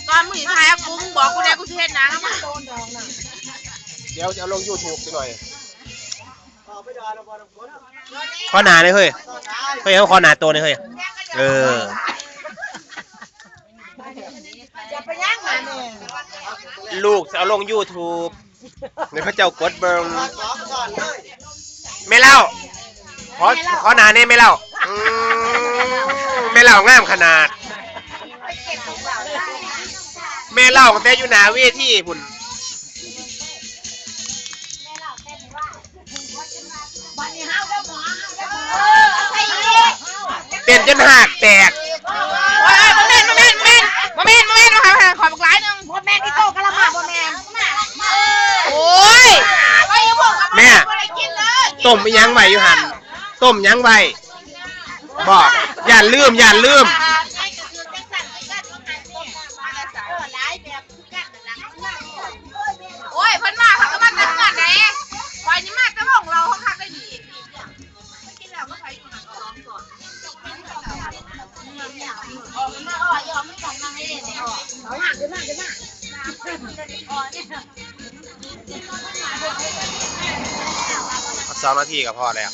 ตอนมึงถ่ายกูมึงบอกกูได้กูเทศนะเดี๋ยวจะเอาลง YouTube ไปหน่อยข้อหนาเลยเฮ้ยเอาข้อหนาตัวเลยเฮ้ยลูกจะเอาลง YouTube ในพระเจ้ากดเบิ้งไม่เล่าขอหนาเนี่ยไม่เล่าไม่เล่างามขนาดแม่เล่าแต่อยู่หนาเวทีพุ่นเต้นจนหักแตกมาเมนขอบอกหลายนึงโมเมนที่โตกะละมาโมเมนโอ้ยแม่ต้มยังไหวอยู่หันต้มยังไหวบอกอย่าลืมโอ้ยเพิ่นมาเขาก็มาแต่เงินไหนคอยนี่มาแต่ของเราเขาคักได้ดีไม่กินแล้วก็ไปอยู่หันร้องก่อน2 นาทีก็พอแล้ว